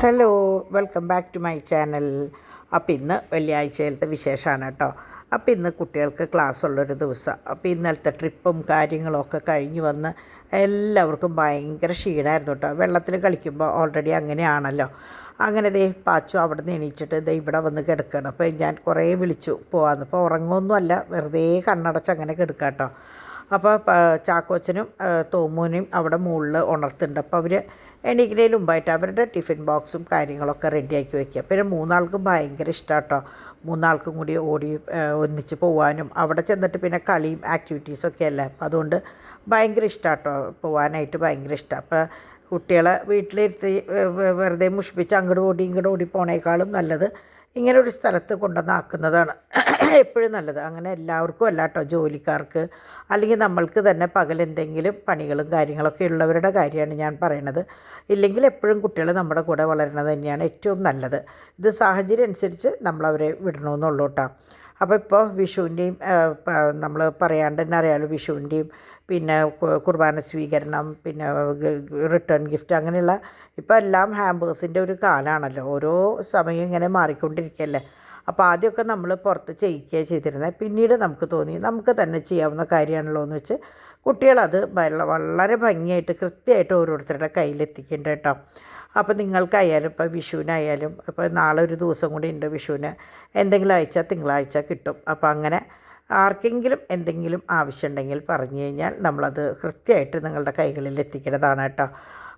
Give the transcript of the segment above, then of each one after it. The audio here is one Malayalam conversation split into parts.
Hello, welcome back to my channel. അപ്പോൾ ഇന്ന് വെള്ളിയാഴ്ചയിലത്തെ വിശേഷമാണ് കേട്ടോ. അപ്പോൾ ഇന്ന് കുട്ടികൾക്ക് ക്ലാസ് ഉള്ളൊരു ദിവസം. അപ്പോൾ ഇന്നലത്തെ ട്രിപ്പും കാര്യങ്ങളൊക്കെ കഴിഞ്ഞ് വന്ന് എല്ലാവർക്കും ഭയങ്കര ക്ഷീണമായിരുന്നു കേട്ടോ. വെള്ളത്തിൽ കളിക്കുമ്പോൾ ഓൾറെഡി അങ്ങനെയാണല്ലോ. അങ്ങനെ പാച്ചു അവിടെ നിന്ന് എണീച്ചിട്ട് ഇവിടെ വന്ന് കിടക്കണം. അപ്പോൾ ഞാൻ കുറേ വിളിച്ചു പോകാമെന്ന്. അപ്പോൾ ഉറങ്ങുമൊന്നുമല്ല, വെറുതെ കണ്ണടച്ച് അങ്ങനെ കിടക്കാം കേട്ടോ. അപ്പോൾ ചാക്കോച്ചനും തോമൂനെയും അവിടെ മുകളിൽ ഉണർത്തുന്നുണ്ട്. അപ്പോൾ അവർ എണീക്കുന്നതിന് മുമ്പായിട്ട് അവരുടെ ടിഫിൻ ബോക്സും കാര്യങ്ങളൊക്കെ റെഡിയാക്കി വയ്ക്കുക. പിന്നെ മൂന്നാൾക്കും ഭയങ്കര ഇഷ്ടമാണ് കേട്ടോ. മൂന്നാൾക്കും കൂടി ഓടി ഒന്നിച്ച് പോകാനും അവിടെ ചെന്നിട്ട് പിന്നെ കളിയും ആക്ടിവിറ്റീസൊക്കെ അല്ലേ. അപ്പം അതുകൊണ്ട് ഭയങ്കര ഇഷ്ടമാണ് കേട്ടോ, പോകാനായിട്ട് ഭയങ്കര ഇഷ്ടമാണ്. അപ്പോൾ കുട്ടികളെ വീട്ടിലിരുത്തി വെറുതെ മുഷിപ്പിച്ച് അങ്ങോട്ട് ഓടി പോണേക്കാളും നല്ലത് ഇങ്ങനെ ഒരു സ്ഥലത്ത് കൊണ്ടുവന്നാക്കുന്നതാണ് എപ്പോഴും നല്ലത്. അങ്ങനെ എല്ലാവർക്കും അല്ല കേട്ടോ, ജോലിക്കാർക്ക് അല്ലെങ്കിൽ നമ്മൾക്ക് തന്നെ പകൽ എന്തെങ്കിലും പണികളും കാര്യങ്ങളൊക്കെ ഉള്ളവരുടെ കാര്യമാണ് ഞാൻ പറയണത്. ഇല്ലെങ്കിൽ എപ്പോഴും കുട്ടികൾ നമ്മുടെ കൂടെ വളരുന്നത് തന്നെയാണ് ഏറ്റവും നല്ലത്. ഇത് സാഹചര്യം അനുസരിച്ച് നമ്മളവരെ വിടണമെന്നുള്ളൂ കേട്ടോ. അപ്പോൾ ഇപ്പോൾ വിഷുവിൻ്റെയും നമ്മൾ പറയാണ്ട് തന്നെ അറിയാമല്ലോ, വിഷുവിൻ്റെയും പിന്നെ കുർബാന സ്വീകരണം, പിന്നെ റിട്ടേൺ ഗിഫ്റ്റ്, അങ്ങനെയുള്ള ഇപ്പോൾ എല്ലാം ഹാമ്പേഴ്സിൻ്റെ ഒരു കാലമാണല്ലോ. ഓരോ സമയം ഇങ്ങനെ മാറിക്കൊണ്ടിരിക്കുകയല്ലേ. അപ്പോൾ ആദ്യമൊക്കെ നമ്മൾ പുറത്ത് ചെയ്യിക്കുക ചെയ്തിരുന്നത്. പിന്നീട് നമുക്ക് തോന്നി നമുക്ക് തന്നെ ചെയ്യാവുന്ന കാര്യമാണല്ലോ എന്ന് വെച്ച് കുട്ടികളത് വളരെ ഭംഗിയായിട്ട് കൃത്യമായിട്ട് ഓരോരുത്തരുടെ കയ്യിലെത്തിക്കുന്നുണ്ട് കേട്ടോ. അപ്പോൾ നിങ്ങൾക്കായാലും ഇപ്പോൾ വിഷുവിനായാലും ഇപ്പോൾ നാളെ ഒരു ദിവസം കൂടി ഉണ്ട് വിഷുവിന്, എന്തെങ്കിലും അയച്ചാൽ തിങ്കളാഴ്ച കിട്ടും. അപ്പോൾ അങ്ങനെ ആർക്കെങ്കിലും എന്തെങ്കിലും ആവശ്യമുണ്ടെങ്കിൽ പറഞ്ഞു കഴിഞ്ഞാൽ നമ്മളത് കൃത്യമായിട്ട് നിങ്ങളുടെ കൈകളിൽ എത്തിക്കേണ്ടതാണ് കേട്ടോ.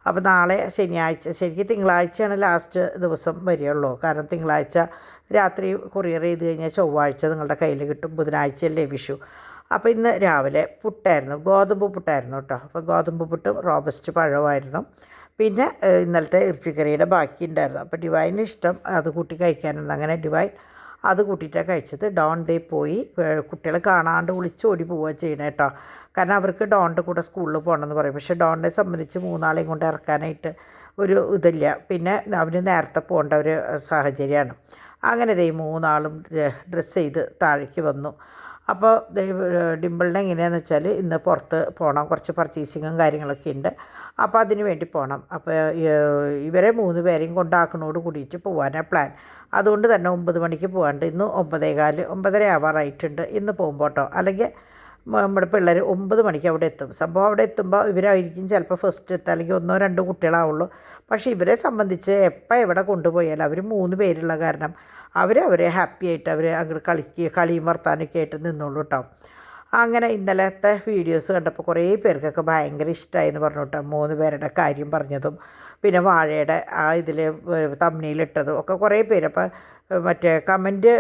അപ്പോൾ നാളെ ശനിയാഴ്ച, ശരിക്കും തിങ്കളാഴ്ചയാണ് ലാസ്റ്റ് ദിവസം വരികയുള്ളൂ. കാരണം തിങ്കളാഴ്ച രാത്രി കൊറിയർ ചെയ്ത് കഴിഞ്ഞാൽ ചൊവ്വാഴ്ച നിങ്ങളുടെ കയ്യിൽ കിട്ടും. ബുധനാഴ്ചയല്ലേ വിഷു. അപ്പോൾ ഇന്ന് രാവിലെ പുട്ടായിരുന്നു, ഗോതമ്പ് പുട്ടായിരുന്നു കേട്ടോ. അപ്പോൾ ഗോതമ്പ് പുട്ടും റോബസ്റ്റ് പഴമായിരുന്നു. പിന്നെ ഇന്നലത്തെ ഇറച്ചിക്കറിയുടെ ബാക്കി ഉണ്ടായിരുന്നു. അപ്പോൾ ഡിവൈന് ഇഷ്ടം അത് കൂട്ടി കഴിക്കാനുണ്ട്. അങ്ങനെ ഡിവൈൻ അത് കൂട്ടിയിട്ടാണ് കഴിച്ചത്. ഡോൺ പോയി കുട്ടികൾ കാണാണ്ട് വിളിച്ചോടി പോവുക ചെയ്യണം കേട്ടോ. കാരണം അവർക്ക് ഡോണിൻ്റെ കൂടെ സ്കൂളിൽ പോകണമെന്ന് പറയും. പക്ഷേ ഡോണിനെ സംബന്ധിച്ച് മൂന്നാളെയും കൊണ്ട് ഇറക്കാനായിട്ട് ഒരു ഇതില്ല. പിന്നെ അവന് നേരത്തെ പോകേണ്ട ഒരു സാഹചര്യമാണ്. അങ്ങനെ മൂന്നാളും ഡ്രസ്സ് ചെയ്ത് താഴേക്ക് വന്നു. അപ്പോൾ ഡിമ്പിളിനെ എങ്ങനെയാണെന്ന് വെച്ചാൽ ഇന്ന് പുറത്ത് പോകണം, കുറച്ച് പർച്ചേസിങ്ങും കാര്യങ്ങളൊക്കെ ഉണ്ട്. അപ്പോൾ അതിന് വേണ്ടി പോകണം. അപ്പോൾ ഇവരെ 3 പേരെയും കൊണ്ടാക്കണോട് കൂടിയിട്ട് പോകാനാണ് പ്ലാൻ. അതുകൊണ്ട് തന്നെ 9 മണിക്ക് പോകാണ്ട് ഇന്ന് 9:15 9:30 ആവാറായിട്ടുണ്ട് ഇന്ന് പോകുമ്പോൾ കേട്ടോ. അല്ലെങ്കിൽ നമ്മുടെ പിള്ളേർ 9 മണിക്ക് അവിടെ എത്തും. സംഭവം അവിടെ എത്തുമ്പോൾ ഇവരായിരിക്കും ചിലപ്പോൾ ഫസ്റ്റ് എത്തുക, അല്ലെങ്കിൽ 1-2 കുട്ടികളാവുള്ളൂ. പക്ഷേ ഇവരെ സംബന്ധിച്ച് എപ്പോൾ എവിടെ കൊണ്ടുപോയാലും അവർ 3 പേരുള്ള കാരണം അവരെ ഹാപ്പി ആയിട്ട് അവർ അങ്ങോട്ട് കളിയും വർത്താനൊക്കെ ആയിട്ട് നിന്നോളൂ കേട്ടോ. അങ്ങനെ ഇന്നലത്തെ വീഡിയോസ് കണ്ടപ്പോൾ കുറേ പേർക്കൊക്കെ ഭയങ്കര ഇഷ്ടമായെന്ന് പറഞ്ഞു കേട്ടോ. 3 പേരുടെ കാര്യം പറഞ്ഞതും പിന്നെ വാഴയുടെ ആ ഇതിൽ തമ്മിലിട്ടതും ഒക്കെ കുറേ പേര്. അപ്പോൾ മറ്റേ കമൻറ്റ്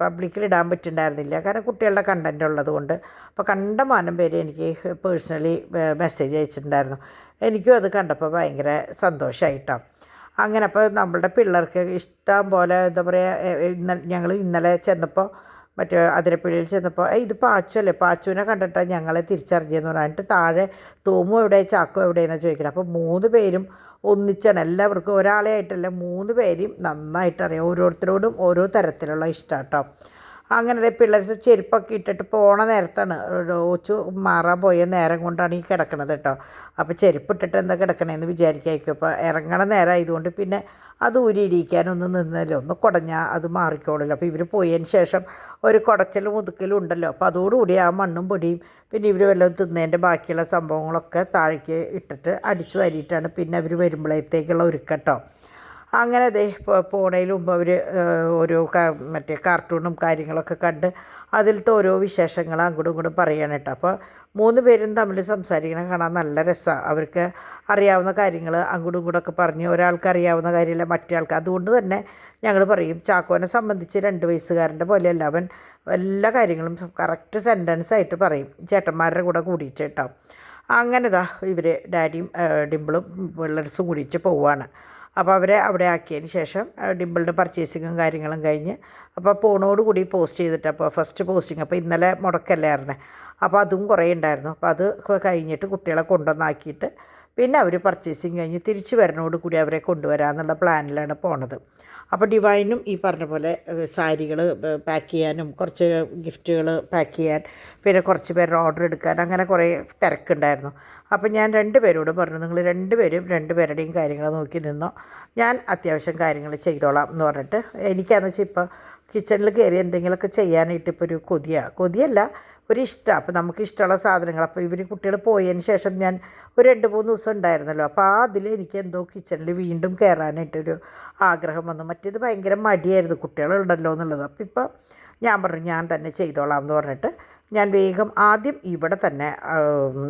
പബ്ലിക്കിലിടാൻ പറ്റുന്നുണ്ടായിരുന്നില്ല, കാരണം കുട്ടികളുടെ കണ്ടൻറ്റ് ഉള്ളത് കൊണ്ട്. അപ്പോൾ കണ്ടമാനം പേര് എനിക്ക് പേഴ്സണലി മെസ്സേജ് അയച്ചിട്ടുണ്ടായിരുന്നു. എനിക്കും അത് കണ്ടപ്പോൾ ഭയങ്കര സന്തോഷമായിട്ടോ. അങ്ങനെ അപ്പോൾ നമ്മളുടെ പിള്ളേർക്ക് ഇഷ്ടം പോലെ എന്താ പറയുക, ഞങ്ങൾ ഇന്നലെ ചെന്നപ്പോൾ മറ്റേ അതിരപ്പള്ളിയിൽ ചെന്നപ്പോൾ ഇത് പാച്ചു അല്ലേ, പാച്ചുവിനെ കണ്ടിട്ടാണ് ഞങ്ങളെ തിരിച്ചറിഞ്ഞതെന്ന് പറഞ്ഞിട്ട് താഴെ തോമു എവിടെ ചാക്കോ എവിടെയെന്നാണ് ചോദിക്കണം. അപ്പോൾ 3 പേരും ഒന്നിച്ചാണ്, എല്ലാവർക്കും ഒരാളെ ആയിട്ടല്ല 3 പേരെയും നന്നായിട്ടറിയാം. ഓരോരുത്തരോടും ഓരോ തരത്തിലുള്ള ഇഷ്ടം കേട്ടോ. അങ്ങനെ പിള്ളേർ ചെരുപ്പൊക്കെ ഇട്ടിട്ട് പോണ നേരത്താണ് ഓച്ചു മാറാൻ പോയ നേരം കൊണ്ടാണ് ഈ കിടക്കണത് കേട്ടോ. അപ്പോൾ ചെരുപ്പിട്ടിട്ട് എന്താ കിടക്കണേന്ന് വിചാരിക്കായിരിക്കും. അപ്പോൾ ഇറങ്ങണ നേരം ആയതുകൊണ്ട് പിന്നെ അത് ഊരിയിടിക്കാനൊന്നും നിന്നല്ലോ, ഒന്ന് കുടഞ്ഞാൽ അത് മാറിക്കോളല്ലോ. അപ്പോൾ ഇവർ പോയതിന് ശേഷം ഒരു കുടച്ചലും മുതുക്കലും ഉണ്ടല്ലോ. അപ്പോൾ അതോടുകൂടി ആ മണ്ണും പൊടിയും പിന്നെ ഇവർ വല്ലതും തിന്നതിൻ്റെ ബാക്കിയുള്ള സംഭവങ്ങളൊക്കെ താഴേക്ക് ഇട്ടിട്ട് അടിച്ചു വാരിയിട്ടാണ് പിന്നെ അവർ വരുമ്പോഴത്തേക്കുള്ള ഒരുക്കട്ടോ. അങ്ങനെ പോണതിന് മുമ്പ് അവർ ഓരോ മറ്റേ കാർട്ടൂണും കാര്യങ്ങളൊക്കെ കണ്ട് അതിലത്തെ ഓരോ വിശേഷങ്ങൾ അങ്ങോട്ടും ഇങ്ങോട്ടും പറയണം കേട്ടോ. അപ്പോൾ 3 പേരും തമ്മിൽ സംസാരിക്കണം കാണാൻ നല്ല രസമാണ്. അവർക്ക് അറിയാവുന്ന കാര്യങ്ങൾ അങ്ങോട്ടും ഇങ്ങോട്ടൊക്കെ പറഞ്ഞ് ഒരാൾക്ക് അറിയാവുന്ന കാര്യമില്ല മറ്റേ ആൾക്ക്. അതുകൊണ്ട് തന്നെ ഞങ്ങൾ പറയും, ചാക്കോനെ സംബന്ധിച്ച് 2 വയസ്സുകാരൻ്റെ പോലെയല്ല, അവൻ എല്ലാ കാര്യങ്ങളും കറക്റ്റ് സെൻറ്റൻസായിട്ട് പറയും ചേട്ടന്മാരുടെ കൂടെ കൂടിയിട്ട് കേട്ടോ. അങ്ങനെ ഇവർ ഡാഡിയും ഡിമ്പിളും പിള്ളേർസും കൂടിയിട്ട് പോവുകയാണ്. അപ്പോൾ അവരെ അവിടെ ആക്കിയതിന് ശേഷം ഡിമ്പിളിൻ്റെ പർച്ചേസിങ്ങും കാര്യങ്ങളും കഴിഞ്ഞ് അപ്പോൾ പോണോടുകൂടി പോസ്റ്റ് ചെയ്തിട്ട്, അപ്പോൾ ഫസ്റ്റ് പോസ്റ്റിങ് അപ്പോൾ ഇന്നലെ മുടക്കല്ലായിരുന്നേ, അപ്പോൾ അതും കുറേ ഉണ്ടായിരുന്നു. അപ്പോൾ അത് കഴിഞ്ഞിട്ട് കുട്ടികളെ കൊണ്ടുവന്നാക്കിയിട്ട് പിന്നെ അവർ പർച്ചേസിങ് കഴിഞ്ഞ് തിരിച്ച് വരുന്നതോട് കൂടി അവരെ കൊണ്ടുവരാമെന്നുള്ള പ്ലാനിലാണ് പോണത്. അപ്പോൾ ഡിവൈനും ഈ പറഞ്ഞ പോലെ സാരികൾ പാക്ക് ചെയ്യാനും കുറച്ച് ഗിഫ്റ്റുകൾ പാക്ക് ചെയ്യാൻ പിന്നെ കുറച്ച് പേരുടെ ഓർഡർ എടുക്കാൻ അങ്ങനെ കുറേ തിരക്കുണ്ടായിരുന്നു. അപ്പോൾ ഞാൻ രണ്ടുപേരോട് പറഞ്ഞു, നിങ്ങൾ രണ്ടുപേരും രണ്ടുപേരുടെയും കാര്യങ്ങൾ നോക്കി നിന്നോ, ഞാൻ അത്യാവശ്യം കാര്യങ്ങൾ ചെയ്തോളാം എന്ന് പറഞ്ഞിട്ട്. എനിക്കാണെന്ന് വെച്ചാൽ ഇപ്പോൾ കിച്ചണിൽ കയറി എന്തെങ്കിലുമൊക്കെ ചെയ്യാനായിട്ട് ഇപ്പോൾ ഒരു കൊതിയല്ല ഒരിഷ്ടമാണ്. അപ്പോൾ നമുക്ക് ഇഷ്ടമുള്ള സാധനങ്ങൾ, അപ്പോൾ ഇവർ കുട്ടികൾ പോയതിന് ശേഷം ഞാൻ ഒരു 2-3 ദിവസം ഉണ്ടായിരുന്നല്ലോ, അപ്പോൾ അതിൽ എനിക്ക് എന്തോ കിച്ചണിൽ വീണ്ടും കയറാനായിട്ടൊരു ആഗ്രഹം വന്നു. മറ്റേത് ഭയങ്കര മടിയായിരുന്നു കുട്ടികളുണ്ടല്ലോ എന്നുള്ളത്. അപ്പോൾ ഇപ്പോൾ ഞാൻ പറഞ്ഞു ഞാൻ തന്നെ ചെയ്തോളാം എന്ന് പറഞ്ഞിട്ട് ഞാൻ വേഗം ആദ്യം ഇവിടെ തന്നെ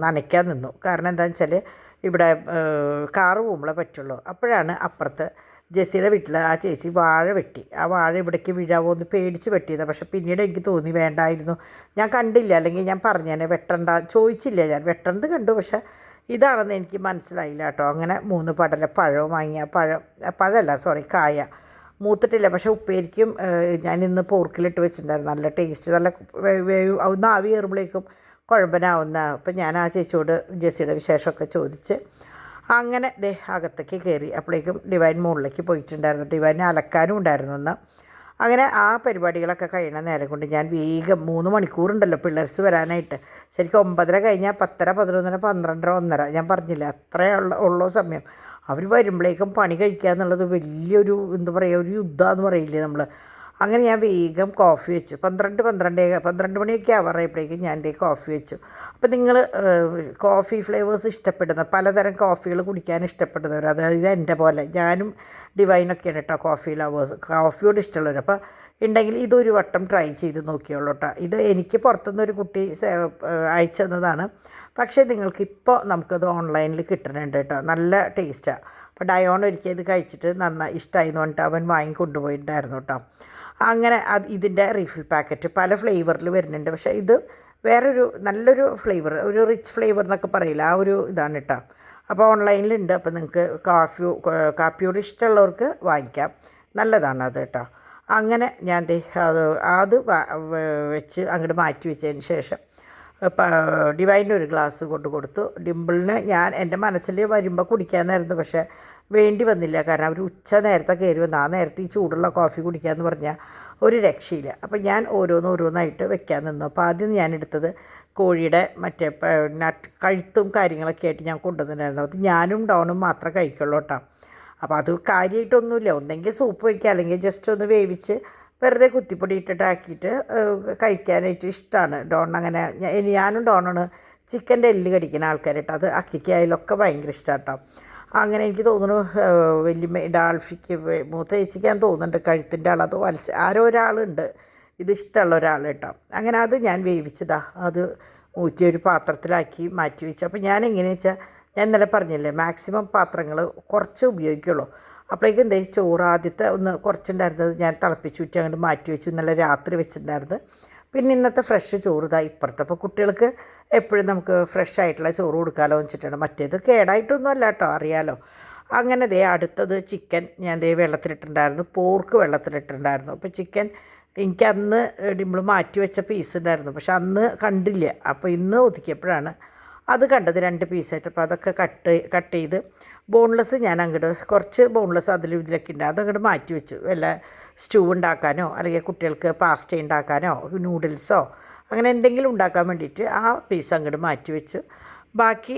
നനയ്ക്കാൻ നിന്നു. കാരണം എന്താണെന്ന് വെച്ചാൽ ഇവിടെ കാറ് പോകുമ്പോഴേ പറ്റുള്ളൂ. അപ്പോഴാണ് അപ്പുറത്ത് ജെസ്സിയുടെ വീട്ടിൽ ആ ചേച്ചി വാഴ വെട്ടി. ആ വാഴ ഇവിടേക്ക് വീഴാവോ എന്ന് പേടിച്ച് വെട്ടിയതാണ്. പക്ഷേ പിന്നീട് എനിക്ക് തോന്നി വേണ്ടായിരുന്നു, ഞാൻ കണ്ടില്ല, അല്ലെങ്കിൽ ഞാൻ പറഞ്ഞേനെ വെട്ടണ്ട, ചോദിച്ചില്ല. ഞാൻ വെട്ടണത് കണ്ടു, പക്ഷേ ഇതാണെന്ന് എനിക്ക് മനസ്സിലായില്ല കേട്ടോ. അങ്ങനെ 3 പടല പഴവും വാങ്ങിയ കായ മൂത്തിട്ടില്ല. പക്ഷേ ഉപ്പേരിക്കും ഞാൻ ഇന്ന് പോർക്കിലിട്ട് വെച്ചിട്ടുണ്ടായിരുന്നു. നല്ല ടേസ്റ്റ്, നല്ല ഒന്ന് ആവി കയറുമ്പോഴേക്കും കുഴമ്പനാവുന്ന. അപ്പം ഞാൻ ആ ചേച്ചിയോട് ജെസ്സിയുടെ വിശേഷമൊക്കെ ചോദിച്ച് അങ്ങനെ അകത്തേക്ക് കയറി. അപ്പോഴേക്കും ഡിവൈൻ മുകളിലേക്ക് പോയിട്ടുണ്ടായിരുന്നു. ഡിവൈൻ അലക്കാനും ഉണ്ടായിരുന്നു എന്ന്. അങ്ങനെ ആ പരിപാടികളൊക്കെ കഴിയണ നേരം കൊണ്ട് ഞാൻ വേഗം 3 മണിക്കൂറുണ്ടല്ലോ പിള്ളേർസ് വരാനായിട്ട്. ശരിക്കും 9:30 കഴിഞ്ഞാൽ 10:30, 11:30, 12:30, 1:30 ഞാൻ പറഞ്ഞില്ല, അത്രേ ഉള്ള സമയം. അവർ വരുമ്പോഴേക്കും പണി കഴിക്കുക എന്നുള്ളത് വലിയൊരു എന്താ പറയുക, ഒരു യുദ്ധമെന്ന് പറയില്ലേ നമ്മൾ. അങ്ങനെ ഞാൻ വേഗം കോഫി വെച്ചു. 12 മണിയൊക്കെ ആവാറായപ്പോഴേക്കും ഞാൻ കോഫി വെച്ചു. അപ്പോൾ നിങ്ങൾ കോഫി ഫ്ലേവേഴ്സ് ഇഷ്ടപ്പെടുന്ന പലതരം കോഫികൾ കുടിക്കാൻ ഇഷ്ടപ്പെടുന്നവർ, അതായത് എൻ്റെ പോലെ ഞാനും ഡിവൈനൊക്കെയാണ് കേട്ടോ കോഫി ലവേഴ്സ്, കോഫിയോട് ഇഷ്ടമുള്ളവർ. അപ്പോൾ ഉണ്ടെങ്കിൽ ഇതൊരു വട്ടം ട്രൈ ചെയ്ത് നോക്കിയോളൂ കേട്ടോ. ഇത് എനിക്ക് പുറത്തുനിന്നൊരു കുട്ടി അയച്ചു തന്നതാണ്. പക്ഷേ നിങ്ങൾക്കിപ്പോൾ നമുക്കത് ഓൺലൈനിൽ കിട്ടുന്നുണ്ട് കേട്ടോ, നല്ല ടേസ്റ്റാണ്. അപ്പോൾ ഡയോൺ ഒരിക്കൽ ഇത് കഴിച്ചിട്ട് നന്നായി ഇഷ്ടമായി എന്ന് പറഞ്ഞിട്ട് അവൻ വാങ്ങിക്കൊണ്ടുപോയിട്ടുണ്ടായിരുന്നു കേട്ടോ. അങ്ങനെ ഇതിൻ്റെ റീഫിൽ പാക്കറ്റ് പല ഫ്ലേവറിൽ വരുന്നുണ്ട്. പക്ഷേ ഇത് വേറൊരു നല്ലൊരു ഫ്ലേവർ, ഒരു റിച്ച് ഫ്ലേവർ എന്നൊക്കെ പറയില്ല, ആ ഒരു ഇതാണ് കേട്ടോ. അപ്പോൾ ഓൺലൈനിലുണ്ട്. അപ്പോൾ നിങ്ങൾക്ക് കാപ്പിയോട് ഇഷ്ടമുള്ളവർക്ക് വാങ്ങിക്കാം, നല്ലതാണ് അത് കേട്ടോ. അങ്ങനെ ഞാൻ അത് വെച്ച് അങ്ങോട്ട് മാറ്റി വെച്ചതിന് ശേഷം ഡിവൈനിന് ഒരു ഗ്ലാസ് കൊടുത്തു. ഡിംപിളിന് ഞാൻ എൻ്റെ മനസ്സിൽ വരുമ്പോൾ കുടിക്കാമെന്നായിരുന്നു, പക്ഷേ വേണ്ടി വന്നില്ല. കാരണം അവർ ഉച്ച നേരത്തെ കയറി വന്ന് ആ നേരത്തെ ഈ ചൂടുള്ള കോഫി കുടിക്കാമെന്ന് പറഞ്ഞാൽ ഒരു രക്ഷയില്ല. അപ്പം ഞാൻ ഓരോന്നായിട്ട് വെക്കാൻ നിന്നു. അപ്പോൾ ആദ്യം ഞാൻ എടുത്തത് കോഴിയുടെ മറ്റേ കഴുത്തും കാര്യങ്ങളൊക്കെ ആയിട്ട് ഞാൻ കൊണ്ടുവന്നിട്ടുണ്ടായിരുന്നു. അത് ഞാനും ഡോണും മാത്രമേ കഴിക്കുള്ളൂ കേട്ടോ. അപ്പോൾ അത് കാര്യമായിട്ടൊന്നുമില്ല, ഒന്നെങ്കിൽ സൂപ്പ് വയ്ക്കുക, അല്ലെങ്കിൽ ജസ്റ്റ് ഒന്ന് വേവിച്ച് വെറുതെ കുത്തിപ്പൊടി ഇട്ടിട്ടാക്കിയിട്ട് കഴിക്കാനായിട്ട് ഇഷ്ടമാണ്. ഡോൺ അങ്ങനെ ഞാനും ഡോണാണ് ചിക്കൻ്റെ എല്ല് കടിക്കുന്ന ആൾക്കാരായിട്ട്, അത് അക്കിക്കായാലൊക്കെ ഭയങ്കര ഇഷ്ടമാണ് കേട്ടോ. അങ്ങനെ എനിക്ക് തോന്നുന്നു വലിയ ഡാൽഫിക്ക് മൂത്ത ചേച്ചിക്കാൻ തോന്നുന്നുണ്ട് കഴുത്തിൻ്റെ ആൾ, അത് ആരോ ഒരാളുണ്ട് ഇത് ഇഷ്ടമുള്ള ഒരാൾ കേട്ടോ. അങ്ങനെ അത് ഞാൻ വേവിച്ചതാ, അത് ഊറ്റിയൊരു പാത്രത്തിലാക്കി മാറ്റി വെച്ചു. അപ്പോൾ ഞാൻ എങ്ങനെയാണെന്ന് വെച്ചാൽ ഞാൻ ഇന്നലെ പറഞ്ഞില്ലേ, മാക്സിമം പാത്രങ്ങൾ കുറച്ച് ഉപയോഗിക്കുള്ളൂ. അപ്പോഴേക്കും എന്തേ ചോറ് ആദ്യത്തെ ഒന്ന് കുറച്ചുണ്ടായിരുന്നത് ഞാൻ തിളപ്പിച്ച് ഊറ്റി അങ്ങോട്ട് മാറ്റി വെച്ചു, ഇന്നലെ രാത്രി വെച്ചിട്ടുണ്ടായിരുന്നത്. പിന്നെ ഇന്നത്തെ ഫ്രഷ് ചോറ് ഇതാ ഇപ്പുറത്ത്. അപ്പോൾ കുട്ടികൾക്ക് എപ്പോഴും നമുക്ക് ഫ്രഷ് ആയിട്ടുള്ള ചോറ് കൊടുക്കാമല്ലോ എന്ന് വെച്ചിട്ടാണ്. മറ്റേത് കേടായിട്ടൊന്നും അല്ല കേട്ടോ, അറിയാലോ. അങ്ങനെ അടുത്തത് ചിക്കൻ ഞാൻ വെള്ളത്തിലിട്ടുണ്ടായിരുന്നു, പോർക്ക് വെള്ളത്തിലിട്ടുണ്ടായിരുന്നു. അപ്പോൾ ചിക്കൻ എനിക്കന്ന് ഡിമ്പിൾ മാറ്റി വെച്ച പീസ് ഉണ്ടായിരുന്നു, പക്ഷെ അന്ന് കണ്ടില്ല. അപ്പോൾ ഇന്ന് ഒതുക്കിയപ്പോഴാണ് അത് കണ്ടത് 2 പീസായിട്ട്. അപ്പോൾ അതൊക്കെ കട്ട് ചെയ്ത് ബോൺലെസ് ഞാൻ അങ്ങോട്ട് കുറച്ച് ബോൺലെസ് അതിലും ഇതിലൊക്കെ ഉണ്ട്, അതങ്ങോട്ട് മാറ്റി വെച്ചു. വല്ല സ്റ്റൂ ഉണ്ടാക്കാനോ അല്ലെങ്കിൽ കുട്ടികൾക്ക് പാസ്ത ഉണ്ടാക്കാനോ നൂഡിൽസോ അങ്ങനെ എന്തെങ്കിലും ഉണ്ടാക്കാൻ വേണ്ടിയിട്ട് ആ പീസ് അങ്ങോട്ട് മാറ്റി വെച്ചു. ബാക്കി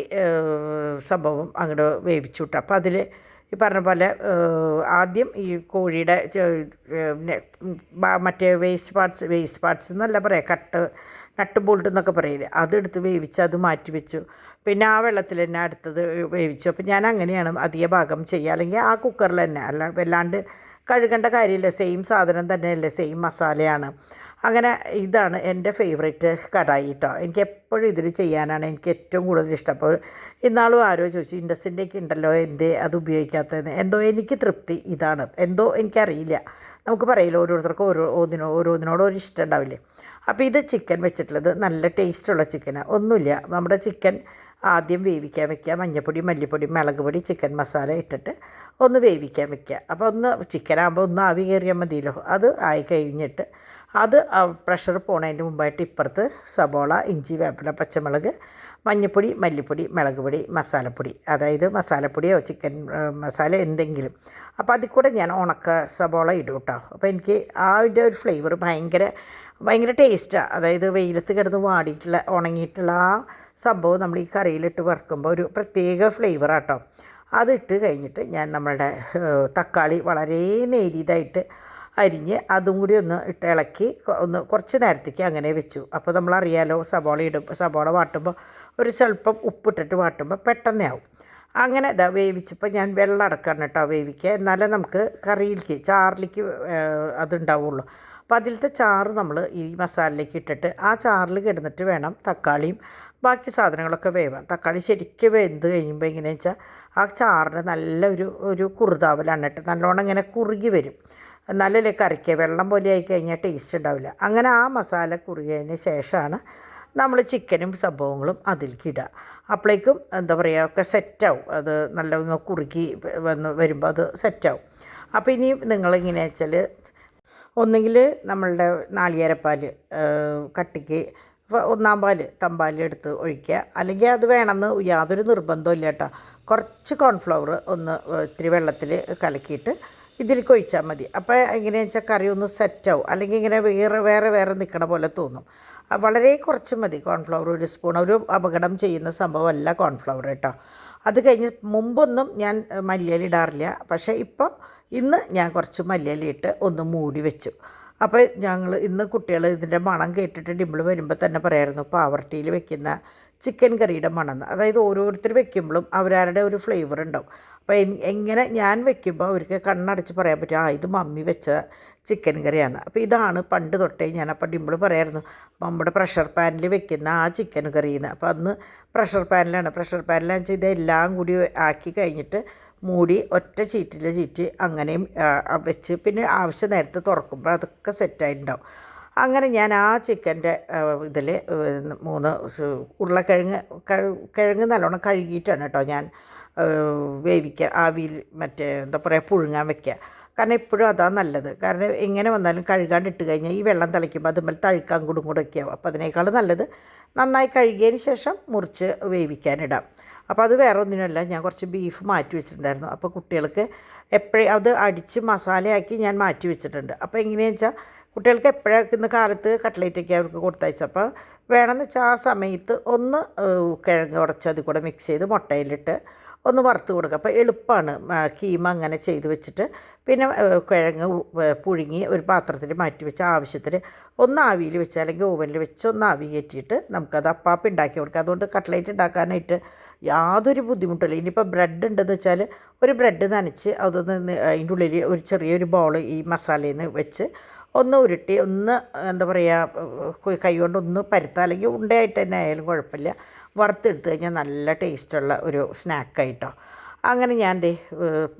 സംഭവം അങ്ങോട്ട് വേവിച്ചു വിട്ടു. അപ്പോൾ അതിൽ ഈ പറഞ്ഞ പോലെ ആദ്യം ഈ കോഴിയുടെ മറ്റേ വേസ്റ്റ് പാർട്സ് എന്നല്ല പറയാം, നട്ടും ബോൾട്ട് എന്നൊക്കെ പറയില്ലേ, അതെടുത്ത് വേവിച്ച് അത് മാറ്റി വെച്ചു. പിന്നെ ആ വെള്ളത്തിൽ തന്നെ അടുത്തത് വേവിച്ചു. അപ്പോൾ ഞാൻ അങ്ങനെയാണ് അധിക ഭാഗം ചെയ്യുക, അല്ലെങ്കിൽ ആ കുക്കറിൽ തന്നെ, വല്ലാണ്ട് കഴുകേണ്ട കാര്യമില്ല, സെയിം സാധനം തന്നെയല്ലേ, സെയിം മസാലയാണ്. അങ്ങനെ ഇതാണ് എൻ്റെ ഫേവറേറ്റ് കടായി കേട്ടോ. എനിക്ക് എപ്പോഴും ഇതിൽ ചെയ്യാനാണ് എനിക്ക് ഏറ്റവും കൂടുതൽ ഇഷ്ടം. അപ്പോൾ ഇന്നാളും ആരോ ചോദിച്ചു ഇൻഡസിൻ്റെയൊക്കെ ഉണ്ടല്ലോ എന്തേ അത് ഉപയോഗിക്കാത്തതെന്ന്. എന്തോ എനിക്ക് തൃപ്തി ഇതാണ്, എന്തോ എനിക്കറിയില്ല, നമുക്ക് പറയില്ല, ഓരോരുത്തർക്കും ഓരോന്നിനോടും ഒരു ഇഷ്ടം ഉണ്ടാവില്ലേ. അപ്പോൾ ഇത് ചിക്കൻ വെച്ചിട്ടുള്ളത് നല്ല ടേസ്റ്റുള്ള ചിക്കനാണ്. ഒന്നുമില്ല, നമ്മുടെ ചിക്കൻ ആദ്യം വേവിക്കാൻ വെക്കുക, മഞ്ഞൾപ്പൊടി, മല്ലിപ്പൊടി, മുളക് പൊടി, ചിക്കൻ മസാല ഇട്ടിട്ട് ഒന്ന് വേവിക്കാൻ വെക്കുക. അപ്പോൾ ഒന്ന് ചിക്കനാകുമ്പോൾ ഒന്ന് ആവി കയറിയാൽ മതിയല്ലോ. അത് ആയി കഴിഞ്ഞിട്ട് അത് പ്രഷർ പോണതിൻ്റെ മുമ്പായിട്ട് ഇപ്പുറത്ത് സബോള, ഇഞ്ചി, വേപ്പില, പച്ചമുളക്, മഞ്ഞൾപ്പൊടി, മല്ലിപ്പൊടി, മുളക് പൊടി, മസാലപ്പൊടി, അതായത് മസാലപ്പൊടിയോ ചിക്കൻ മസാല എന്തെങ്കിലും. അപ്പോൾ അതിൽ കൂടെ ഞാൻ ഉണക്ക സബോള ഇടും കേട്ടോ. അപ്പോൾ എനിക്ക് അതിൻ്റെ ഒരു ഫ്ലേവർ ഭയങ്കര ഭയങ്കര ടേസ്റ്റാണ്. അതായത് വെയിലത്ത് കിടന്ന് വാടിയിട്ടുള്ള ഉണങ്ങിയിട്ടുള്ള ആ സംഭവം നമ്മൾ ഈ കറിയിലിട്ട് വറുക്കുമ്പോൾ ഒരു പ്രത്യേക ഫ്ലേവറാട്ടോ. അതിട്ട് കഴിഞ്ഞിട്ട് ഞാൻ നമ്മളുടെ തക്കാളി വളരെ നേരിയതായിട്ട് അരിഞ്ഞ് അതും കൂടി ഒന്ന് ഇട്ട് ഇളക്കി ഒന്ന് കുറച്ച് നേരത്തേക്ക് അങ്ങനെ വെച്ചു. അപ്പോൾ നമ്മളറിയാലോ സബോള വാട്ടുമ്പോൾ ഒരു സ്വല്പം ഉപ്പിട്ടിട്ട് വാട്ടുമ്പോൾ പെട്ടെന്ന് ആവും. അങ്ങനെ ഇതാ വേവിച്ചപ്പോൾ ഞാൻ വെള്ളം അടക്കാണ് കേട്ടോ വേവിക്കുക, എന്നാലേ നമുക്ക് കറിയിലേക്ക് ചാറിലേക്ക് അതുണ്ടാവുള്ളൂ. അപ്പോൾ അതിലത്തെ ചാറ് നമ്മൾ ഈ മസാലയിലേക്ക് ഇട്ടിട്ട് ആ ചാറിൽ കിടന്നിട്ട് വേണം തക്കാളിയും ബാക്കി സാധനങ്ങളൊക്കെ വേവാൻ. തക്കാളി ശരിക്കും വെന്ത് കഴിയുമ്പോൾ എങ്ങനെയാണെന്ന് വെച്ചാൽ ആ ചാറിന് നല്ല ഒരു കുറുതാവലാണ് കേട്ടോ, നല്ലോണം ഇങ്ങനെ കുറുകി വരും. എന്നാലല്ലേ കറിക്ക് വെള്ളം പോലെ ആയി കഴിഞ്ഞാൽ ടേസ്റ്റ് ഉണ്ടാവില്ല. അങ്ങനെ ആ മസാല കുറുകിയതിന് ശേഷമാണ് നമ്മൾ ചിക്കനും സംഭവങ്ങളും അതിലേക്ക് ഇടുക. അപ്പോഴേക്കും എന്താ പറയുക ഒക്കെ സെറ്റാവും. അത് നല്ല ഒന്ന് കുറുകി വരുമ്പോൾ അത് സെറ്റാവും. അപ്പോൾ ഇനി നിങ്ങളിങ്ങനെ വെച്ചാൽ ഒന്നുകിൽ നമ്മളുടെ നാളികേരപ്പാൽ കട്ടിക്ക് ഒന്നാം തമ്പാൽ എടുത്ത് ഒഴിക്കുക, അല്ലെങ്കിൽ അത് വേണമെന്ന് യാതൊരു നിർബന്ധവും ഇല്ല കേട്ടോ. കുറച്ച് കോൺഫ്ലവർ ഒന്ന് ഇത്തിരി വെള്ളത്തിൽ കലക്കിയിട്ട് ഇതിലേക്ക് ഒഴിച്ചാൽ മതി. അപ്പോൾ എങ്ങനെയാണെന്ന് വെച്ചാൽ കറി ഒന്ന് സെറ്റാവും. അല്ലെങ്കിൽ ഇങ്ങനെ വേറെ നിൽക്കണ പോലെ തോന്നും. വളരെ കുറച്ച് മതി കോൺഫ്ലവർ, ഒരു സ്പൂൺ. ഒരു അപകടം ചെയ്യുന്ന സംഭവമല്ല കോൺഫ്ലവർ കേട്ടോ. അത് കഴിഞ്ഞ് മുമ്പൊന്നും ഞാൻ മല്ലിയില ഇടാറില്ല, പക്ഷേ ഇന്ന് ഞാൻ കുറച്ച് മല്ലിയില ഇട്ട് ഒന്ന് മൂടി വെച്ചു. അപ്പോൾ ഇന്ന് കുട്ടികൾ ഇതിൻ്റെ മണം കേട്ടിട്ട് ഡിമ്പിൾ വരുമ്പോൾ തന്നെ പറയായിരുന്നു പാവർട്ടിയിൽ വെക്കുന്ന ചിക്കൻ കറിയുടെ മണം. അതായത് ഓരോരുത്തർ വെക്കുമ്പോഴും അവരവരുടെ ഒരു ഫ്ലേവർ ഉണ്ടാവും. അപ്പോൾ എങ്ങനെ ഞാൻ വെക്കുമ്പോൾ അവർക്ക് കണ്ണടച്ച് പറയാൻ പറ്റും, ഇത് മമ്മി വെച്ച ചിക്കൻ കറിയാണ്. അപ്പോൾ ഇതാണ് പണ്ട് തൊട്ടേ അപ്പോൾ ഡിമ്പിൾ പറയായിരുന്നു നമ്മുടെ പ്രഷർ പാനിൽ വെക്കുന്ന ആ ചിക്കൻ കറിയെന്ന്. അപ്പോൾ അന്ന് പ്രഷർ പാനിലാണെന്ന് വെച്ചാൽ ഇതെല്ലാം കൂടി ആക്കി കഴിഞ്ഞിട്ട് മൂടി ഒറ്റ ചീറ്റി അങ്ങനെയും വെച്ച് പിന്നെ ആവശ്യ നേരത്ത് തുറക്കുമ്പോൾ അതൊക്കെ സെറ്റായിട്ടുണ്ടാവും. അങ്ങനെ ഞാൻ ആ ചിക്കൻ്റെ ഇതിൽ 3 ഉരുളക്കിഴങ്ങ് നല്ലോണം കഴുകിയിട്ടാണ് കേട്ടോ ഞാൻ വേവിക്കുക, ആവിയിൽ എന്താ പറയുക പുഴുങ്ങാൻ വെക്കുക. കാരണം എപ്പോഴും അതാണ് നല്ലത്. കാരണം എങ്ങനെ വന്നാലും കഴുകാണ്ടിട്ട് കഴിഞ്ഞാൽ ഈ വെള്ളം തിളയ്ക്കുമ്പോൾ അതുമ്പോൾ തഴുക്കാൻ കൂടെ ഒക്കെയാവും. അപ്പോൾ അതിനേക്കാൾ നല്ലത് നന്നായി കഴുകിയതിന് ശേഷം മുറിച്ച് വേവിക്കാനിടാം. അപ്പോൾ അത് വേറെ ഒന്നിനുമല്ല, ഞാൻ കുറച്ച് ബീഫ് മാറ്റി വെച്ചിട്ടുണ്ടായിരുന്നു. അപ്പോൾ കുട്ടികൾക്ക് അത് അടിച്ച് മസാലയാക്കി ഞാൻ മാറ്റി വെച്ചിട്ടുണ്ട്. അപ്പോൾ എങ്ങനെയാണെന്ന് വെച്ചാൽ കുട്ടികൾക്ക് എപ്പോഴൊക്കെ ഇന്ന് കാലത്ത് കട്ട്ലേറ്റൊക്കെ അവർക്ക് കൊടുത്തയച്ചു. അപ്പോൾ വേണമെന്ന് വെച്ചാൽ ആ സമയത്ത് ഒന്ന് കിഴങ്ങ് ഉടച്ച് അതിൽ കൂടെ മിക്സ് ചെയ്ത് മുട്ടയിലിട്ട് ഒന്ന് വറുത്ത് കൊടുക്കുക. അപ്പോൾ എളുപ്പമാണ്. കീമ അങ്ങനെ ചെയ്ത് വെച്ചിട്ട് പിന്നെ കിഴങ്ങ് പുഴുങ്ങി ഒരു പാത്രത്തിൽ മാറ്റി വെച്ച് ആവശ്യത്തിന് ഒന്ന് ആവിയിൽ വെച്ച് അല്ലെങ്കിൽ ഓവനിൽ വെച്ച് ഒന്ന് ആവി കയറ്റിയിട്ട് നമുക്കത് അപ്പാപ്പ് ഉണ്ടാക്കി കൊടുക്കുക. അതുകൊണ്ട് കട്ട്ലേറ്റ് ഉണ്ടാക്കാനായിട്ട് യാതൊരു ബുദ്ധിമുട്ടില്ല. ഇനിയിപ്പോൾ ബ്രെഡ് ഉണ്ടെന്ന് വെച്ചാൽ ഒരു ബ്രെഡ് നനച്ച് അതൊന്ന് അതിൻ്റെ ഉള്ളിൽ ഒരു ചെറിയൊരു ബോൾ ഈ മസാലയിൽ നിന്ന് വെച്ച് ഒന്ന് ഉരുട്ടി ഒന്ന് എന്താ പറയുക കൈ കൊണ്ട് ഒന്ന് പരുത്താം, അല്ലെങ്കിൽ ഉണ്ടയായിട്ട് തന്നെ ആയാലും കുഴപ്പമില്ല. വറുത്തെടുത്ത് കഴിഞ്ഞാൽ നല്ല ടേസ്റ്റുള്ള ഒരു സ്നാക്കായിട്ടോ. അങ്ങനെ ഞാൻ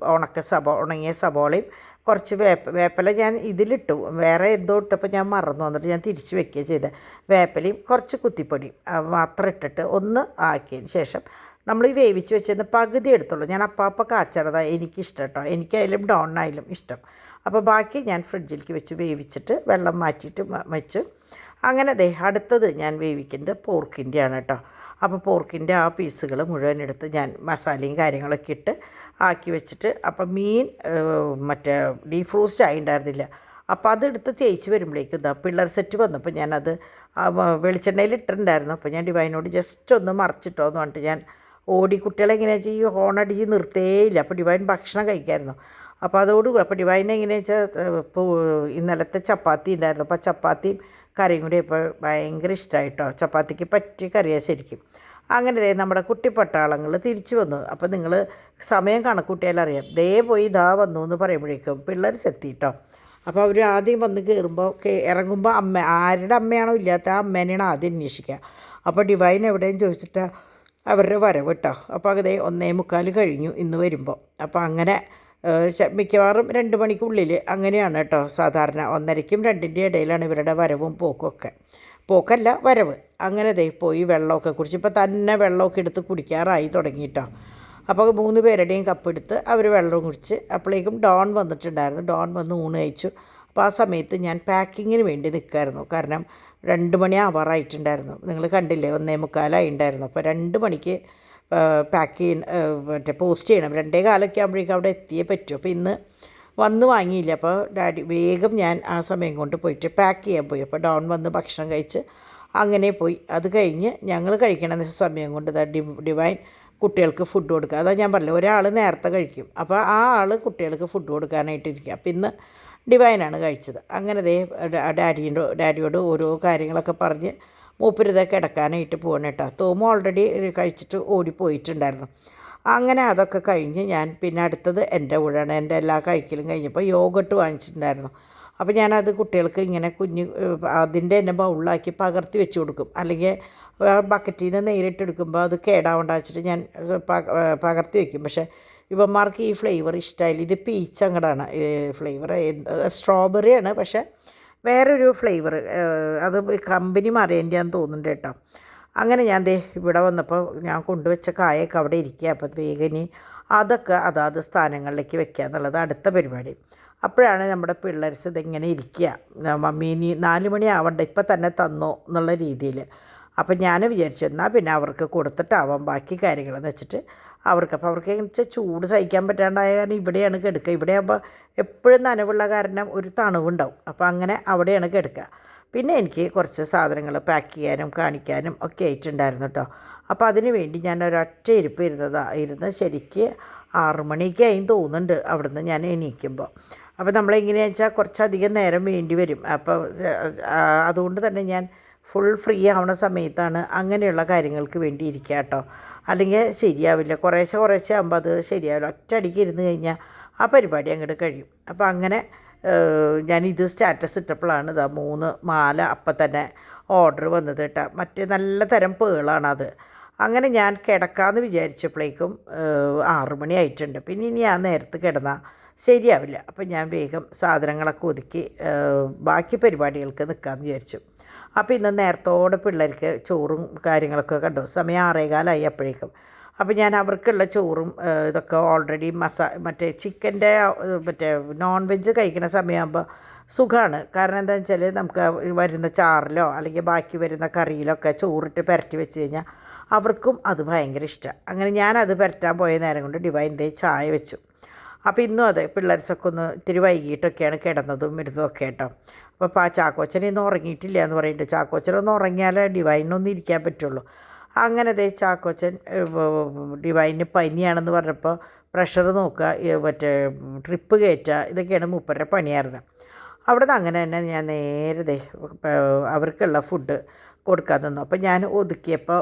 ഉണങ്ങിയ സബോളയും കുറച്ച് വേപ്പില ഞാൻ ഇതിലിട്ടു, വേറെ എന്തോ ഇട്ടപ്പോൾ ഞാൻ മറന്നു വന്നിട്ട് ഞാൻ തിരിച്ച് വെക്കുകയും ചെയ്തത്. വേപ്പിലയും കുറച്ച് കുത്തിപ്പൊടിയും മാത്രം ഇട്ടിട്ട് ഒന്ന് ആക്കിയതിന് ശേഷം നമ്മൾ ഈ വേവിച്ച് വെച്ചിരുന്ന പകുതി എടുത്തുള്ളൂ. ഞാൻ അപ്പം കാച്ചണതാണ് എനിക്കിഷ്ടം കേട്ടോ, എനിക്കായാലും ഡോണായാലും ഇഷ്ടം. അപ്പോൾ ബാക്കി ഞാൻ ഫ്രിഡ്ജിലേക്ക് വെച്ച് വേവിച്ചിട്ട് വെള്ളം മാറ്റിയിട്ട് വെച്ച്. അങ്ങനെ അടുത്തത് ഞാൻ വേവിക്കുന്നത് പോർക്കിൻ്റെയാണ് കേട്ടോ. അപ്പോൾ പോർക്കിൻ്റെ ആ പീസുകൾ മുഴുവൻ എടുത്ത് ഞാൻ മസാലയും കാര്യങ്ങളൊക്കെ ഇട്ട് ആക്കി വെച്ചിട്ട്, അപ്പം മീൻ ഡീഫ്രോസ്റ്റ് ആയിട്ടുണ്ടായിരുന്നില്ല. അപ്പോൾ അതെടുത്ത് തേച്ച് വരുമ്പോഴേക്കും പിള്ളേർ സെറ്റ് വന്നപ്പോൾ ഞാനത് വെളിച്ചെണ്ണയിൽ ഇട്ടിട്ടുണ്ടായിരുന്നു. അപ്പോൾ ഞാൻ ഡിവൈനോട് ജസ്റ്റ് ഒന്ന് മറിച്ചിട്ടോ എന്ന് പറഞ്ഞിട്ട് ഞാൻ ഓടി. കുട്ടികളെ എങ്ങനെയാ വെച്ചാൽ ഈ ഹോണടിച്ച് നിർത്തേയില്ല. അപ്പോൾ ഡിവൈൻ ഭക്ഷണം കഴിക്കായിരുന്നു. അപ്പോൾ അതോടുകൂടി അപ്പോൾ ഡിവൈനെ എങ്ങനെയാണെന്ന് വെച്ചാൽ ഇന്നലത്തെ ചപ്പാത്തി ഉണ്ടായിരുന്നു. അപ്പോൾ ചപ്പാത്തിയും കറിയും കൂടി ഇപ്പോൾ ഭയങ്കര ഇഷ്ടമായിട്ടോ. ചപ്പാത്തിക്ക് പറ്റിയ കറിയാണ് ശരിക്കും. അങ്ങനെ നമ്മുടെ കുട്ടിപ്പട്ടാളങ്ങൾ തിരിച്ചു വന്നു. അപ്പോൾ നിങ്ങൾ സമയം കണക്കൂട്ടിയാലറിയാം. പോയി വന്നു എന്ന് പറയുമ്പോഴേക്കും പിള്ളേർ സെത്തിട്ടോ. അപ്പോൾ അവർ ആദ്യം വന്ന് കയറുമ്പോൾ ഇറങ്ങുമ്പോൾ ആരുടെ അമ്മയാണോ ഇല്ലാത്ത ആ അമ്മേനെയാണ് ആദ്യം അന്വേഷിക്കുക. അപ്പോൾ ഡിവൈൻ എവിടെയും ചോദിച്ചിട്ട് അവരുടെ വരവ് കേട്ടോ. അപ്പോൾ 1:45 കഴിഞ്ഞു ഇന്ന് വരുമ്പോൾ. അപ്പോൾ അങ്ങനെ മിക്കവാറും 2 മണിക്കുള്ളിൽ അങ്ങനെയാണ് കേട്ടോ സാധാരണ. 1:30ക്കും 2ൻ്റെ ഇടയിലാണ് ഇവരുടെ വരവും പോക്കല്ല വരവ്. അങ്ങനെ പോയി വെള്ളമൊക്കെ കുടിച്ച് ഇപ്പോൾ തന്നെ വെള്ളമൊക്കെ എടുത്ത് കുടിക്കാറായി തുടങ്ങിയിട്ടോ. അപ്പോൾ 3 പേരുടെയും കപ്പെടുത്ത് അവർ വെള്ളം കുടിച്ച്. അപ്പോഴേക്കും ഡോൺ വന്നിട്ടുണ്ടായിരുന്നു. ഡോൺ വന്ന് ഊണ് കഴിച്ചു. അപ്പോൾ ആ സമയത്ത് ഞാൻ പാക്കിങ്ങിന് വേണ്ടി നിൽക്കുമായിരുന്നു. കാരണം 2 മണി ആവാറായിട്ടുണ്ടായിരുന്നു. നിങ്ങൾ കണ്ടില്ലേ, 1:45 ഉണ്ടായിരുന്നു. അപ്പോൾ 2 മണിക്ക് പാക്ക് മറ്റേ പോസ്റ്റ് ചെയ്യണം. 2:15 ആകുമ്പോഴേക്കും അവിടെ എത്തിയേ പറ്റൂ. അപ്പോൾ ഇന്ന് വന്ന് വാങ്ങിയില്ല. അപ്പോൾ ഡാഡി വേഗം ഞാൻ ആ സമയം കൊണ്ട് പോയിട്ട് പാക്ക് ചെയ്യാൻ പോയി. അപ്പോൾ ഡോൺ വന്ന് ഭക്ഷണം കഴിച്ച് അങ്ങനെ പോയി. അത് കഴിഞ്ഞ് ഞങ്ങൾ കഴിക്കണ സമയം കൊണ്ട് ഡിവൈൻ കുട്ടികൾക്ക് ഫുഡ് കൊടുക്കുക. അതാ ഞാൻ പറഞ്ഞില്ല, ഒരാൾ നേരത്തെ കഴിക്കും, അപ്പോൾ ആ ആൾ കുട്ടികൾക്ക് ഫുഡ് കൊടുക്കാനായിട്ടിരിക്കുക. അപ്പോൾ ഇന്ന് ഡിവൈനാണ് കഴിച്ചത്. അങ്ങനെ ഡാഡിയോട് ഓരോ കാര്യങ്ങളൊക്കെ പറഞ്ഞ് മൂപ്പരിതൊക്കെ കിടക്കാനായിട്ട് പോകണം കേട്ടോ. തോമ ഓൾറെഡി കഴിച്ചിട്ട് ഓടിപ്പോയിട്ടുണ്ടായിരുന്നു. അങ്ങനെ അതൊക്കെ കഴിഞ്ഞ് ഞാൻ പിന്നെ അടുത്തത് എൻ്റെ ഊഴാണ്. എൻ്റെ എല്ലാ കഴിക്കലും കഴിഞ്ഞപ്പോൾ യോഗട്ട് വാങ്ങിച്ചിട്ടുണ്ടായിരുന്നു. അപ്പോൾ ഞാനത് കുട്ടികൾക്ക് ഇങ്ങനെ അതിൻ്റെ തന്നെ ബൗളിലാക്കി പകർത്തി വെച്ച് കൊടുക്കും. അല്ലെങ്കിൽ ബക്കറ്റിൽ നിന്ന് നേരിട്ടെടുക്കുമ്പോൾ അത് കേടാവണ്ട വെച്ചിട്ട് ഞാൻ പകർത്തി വയ്ക്കും. പക്ഷേ ഇവന്മാർക്ക് ഈ ഫ്ലേവർ ഇഷ്ടമായില്ല. ഇത് പീച്ച് അങ്ങടാണ് ഫ്ലേവർ, സ്ട്രോബെറിയാണ്, പക്ഷേ വേറൊരു ഫ്ലേവർ. അത് കമ്പനി മാറിയതിൻ്റെയാന്ന് തോന്നുന്നുണ്ട് കേട്ടോ. അങ്ങനെ ഞാൻ ഇവിടെ വന്നപ്പോൾ ഞാൻ കൊണ്ടുവച്ച കായൊക്കെ അവിടെ ഇരിക്കുക. അപ്പോൾ വേഗം അതൊക്കെ അതാത് സ്ഥാനങ്ങളിലേക്ക് വെക്കുക എന്നുള്ളത് അടുത്ത പരിപാടി. അപ്പോഴാണ് നമ്മുടെ പിള്ളേർസ് ഇതിങ്ങനെ ഇരിക്കുക, മമ്മി ഇനി 4 മണി ആവണ്ട, ഇപ്പം തന്നെ തന്നോ എന്നുള്ള രീതിയിൽ. അപ്പം ഞാൻ വിചാരിച്ചു എന്നാൽ പിന്നെ അവർക്ക് കൊടുത്തിട്ടാവാം ബാക്കി കാര്യങ്ങളെന്ന് വെച്ചിട്ട് അപ്പോൾ അവർക്ക് വെച്ചാൽ ചൂട് സഹിക്കാൻ പറ്റാണ്ടായ കാരണം ഇവിടെയാണ് കിടക്കുക. ഇവിടെ ആകുമ്പോൾ എപ്പോഴും നനവുള്ള കാരണം ഒരു തണുവുണ്ടാവും. അപ്പോൾ അങ്ങനെ അവിടെയാണ് കിടക്കുക. പിന്നെ എനിക്ക് കുറച്ച് സാധനങ്ങൾ പാക്ക് ചെയ്യാനും കാണിക്കാനും ഒക്കെ ആയിട്ടുണ്ടായിരുന്നു കേട്ടോ. അപ്പോൾ അതിന് വേണ്ടി ഞാൻ ഒരൊറ്റ ഇരിപ്പ് ഇരുന്ന് ശരിക്ക് 6 മണിയൊക്കെ ആയി തോന്നുന്നുണ്ട് അവിടുന്ന് ഞാൻ എണീക്കുമ്പോൾ. അപ്പോൾ നമ്മളെങ്ങനെയാണെന്ന് വെച്ചാൽ കുറച്ചധികം നേരം വേണ്ടി വരും. അപ്പോൾ അതുകൊണ്ട് തന്നെ ഞാൻ ഫുൾ ഫ്രീ ആവുന്ന സമയത്താണ് അങ്ങനെയുള്ള കാര്യങ്ങൾക്ക് വേണ്ടി ഇരിക്കുക കേട്ടോ. അല്ലെങ്കിൽ ശരിയാവില്ല, കുറേശ്ശെ ആകുമ്പോൾ അത് ശരിയാവില്ല. ഒറ്റയടിക്ക് ഇരുന്ന് കഴിഞ്ഞാൽ ആ പരിപാടി അങ്ങോട്ട് കഴിയും. അപ്പോൾ അങ്ങനെ ഞാനിത് സ്റ്റാറ്റസ് ഇട്ടപ്പോഴാണ് 3 മാല അപ്പം തന്നെ ഓർഡർ വന്നത് കേട്ടോ. മറ്റേ നല്ല തരം പേളാണത്. അങ്ങനെ ഞാൻ കിടക്കാമെന്ന് വിചാരിച്ചപ്പോഴേക്കും 6 മണി ആയിട്ടുണ്ട്. പിന്നെ ഇനി ആ നേരത്ത് കിടന്നാൽ ശരിയാവില്ല. അപ്പം ഞാൻ വേഗം സാധനങ്ങളൊക്കെ ഒതുക്കി ബാക്കി പരിപാടികൾക്ക് നിൽക്കാമെന്ന് വിചാരിച്ചു. അപ്പോൾ ഇന്ന് നേരത്തോടെ പിള്ളേർക്ക് ചോറും കാര്യങ്ങളൊക്കെ കണ്ടു. സമയം 6:15 അപ്പോഴേക്കും. അപ്പോൾ ഞാൻ അവർക്കുള്ള ചോറും ഇതൊക്കെ ഓൾറെഡി മറ്റേ ചിക്കൻ്റെ മറ്റേ നോൺ വെജ് കഴിക്കുന്ന സമയമാകുമ്പോൾ സുഖമാണ്. കാരണം എന്താണെന്ന് വെച്ചാൽ നമുക്ക് വരുന്ന ചാറിലോ അല്ലെങ്കിൽ ബാക്കി വരുന്ന കറിയിലൊക്കെ ചോറിട്ട് പുരട്ടി വെച്ച് കഴിഞ്ഞാൽ അവർക്കും അത് ഭയങ്കര ഇഷ്ടമാണ്. അങ്ങനെ ഞാനത് പുരട്ടാൻ പോയ നേരം കൊണ്ട് ഡിവൈൻ്റെ ചായ വെച്ചു. അപ്പോൾ ഇന്നും അതെ, പിള്ളേർസൊക്കെ ഒന്ന് ഇത്തിരി വൈകിട്ടൊക്കെയാണ് കിടന്നതും ഇരുന്നതൊക്കെ കേട്ടോ. അപ്പോൾ ചാക്കോച്ചൻ ഇന്ന് ഉറങ്ങിയിട്ടില്ല എന്ന് പറയുന്നുണ്ട്. ചാക്കോച്ചനൊന്ന് ഉറങ്ങിയാലേ ഡിവൈനൊന്നും ഇരിക്കാൻ പറ്റുള്ളൂ. അങ്ങനെ ചാക്കോച്ചൻ ഡിവൈന് പനിയാണെന്ന് പറഞ്ഞപ്പോൾ പ്രഷർ നോക്കുക, മറ്റേ ട്രിപ്പ് കയറ്റുക, ഇതൊക്കെയാണ് മൂപ്പരുടെ പണിയായിരുന്നത്. അവിടെ നിന്ന് അങ്ങനെ തന്നെ ഞാൻ നേരെ അവർക്കുള്ള ഫുഡ് കൊടുക്കാൻ തന്നു. അപ്പോൾ ഞാൻ ഒതുക്കിയപ്പോൾ